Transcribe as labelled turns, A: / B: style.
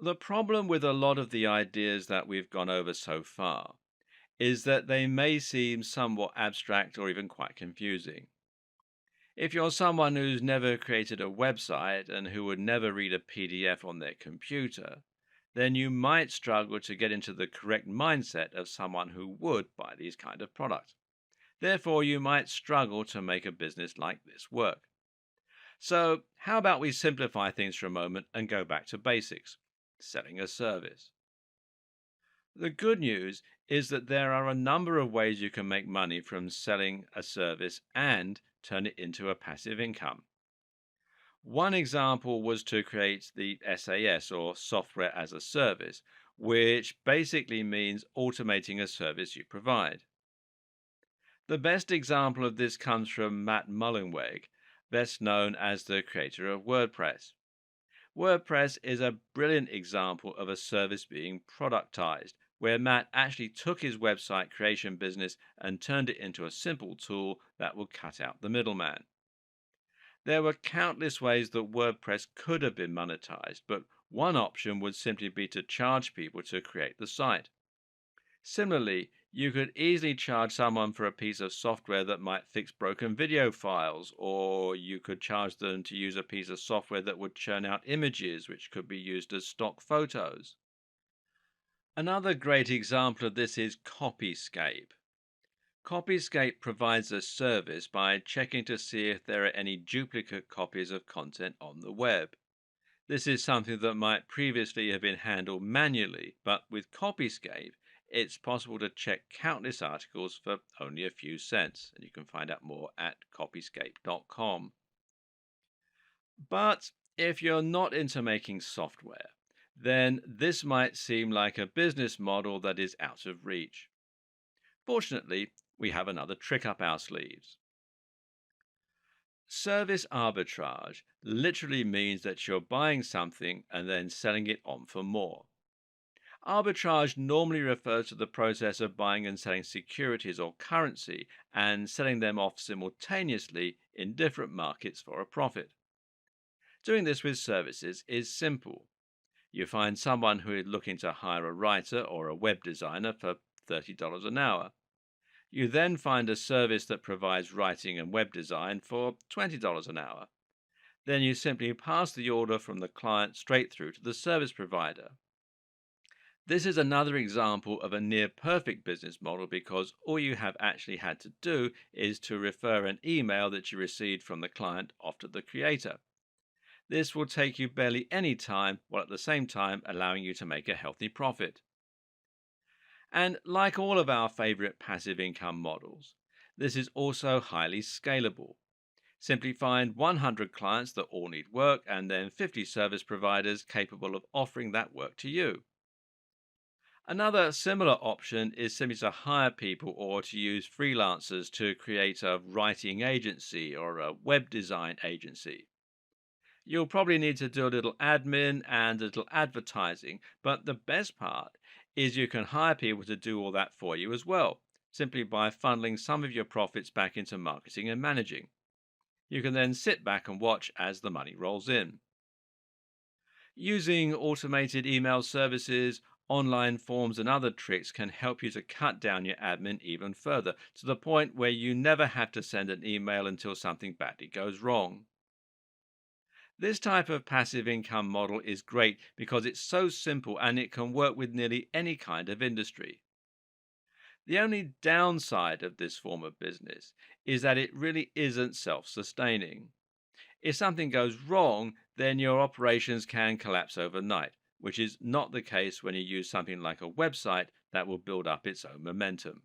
A: The problem with a lot of the ideas that we've gone over so far is that they may seem somewhat abstract or even quite confusing. If you're someone who's never created a website and who would never read a PDF on their computer, then you might struggle to get into the correct mindset of someone who would buy these kind of products. Therefore, you might struggle to make a business like this work. So, how about we simplify things for a moment and go back to basics? Selling a service. The good news is that there are a number of ways you can make money from selling a service and turn it into a passive income. One example was to create the SAS, or software as a service, which basically means automating a service you provide. The best example of this comes from Matt Mullenweg, best known as the creator of WordPress. WordPress is a brilliant example of a service being productized, where Matt actually took his website creation business and turned it into a simple tool that would cut out the middleman. There were countless ways that WordPress could have been monetized, but one option would simply be to charge people to create the site. Similarly, you could easily charge someone for a piece of software that might fix broken video files, or you could charge them to use a piece of software that would churn out images which could be used as stock photos. Another great example of this is Copyscape. Copyscape provides a service by checking to see if there are any duplicate copies of content on the web. This is something that might previously have been handled manually, but with Copyscape, it's possible to check countless articles for only a few cents, and you can find out more at copyscape.com. But if you're not into making software, then this might seem like a business model that is out of reach. Fortunately, we have another trick up our sleeves. Service arbitrage literally means that you're buying something and then selling it on for more. Arbitrage normally refers to the process of buying and selling securities or currency and selling them off simultaneously in different markets for a profit. Doing this with services is simple. You find someone who is looking to hire a writer or a web designer for $30 an hour. You then find a service that provides writing and web design for $20 an hour. Then you simply pass the order from the client straight through to the service provider. This is another example of a near perfect business model because all you have actually had to do is to refer an email that you received from the client off to the creator. This will take you barely any time while at the same time allowing you to make a healthy profit. And like all of our favorite passive income models, this is also highly scalable. Simply find 100 clients that all need work and then 50 service providers capable of offering that work to you. Another similar option is simply to hire people or to use freelancers to create a writing agency or a web design agency. You'll probably need to do a little admin and a little advertising, but the best part is you can hire people to do all that for you as well, simply by funneling some of your profits back into marketing and managing. You can then sit back and watch as the money rolls in. Using automated email services, online forms, and other tricks can help you to cut down your admin even further, to the point where you never have to send an email until something badly goes wrong. This type of passive income model is great because it's so simple and it can work with nearly any kind of industry. The only downside of this form of business is that it really isn't self sustaining. If something goes wrong, then your operations can collapse overnight, which is not the case when you use something like a website that will build up its own momentum.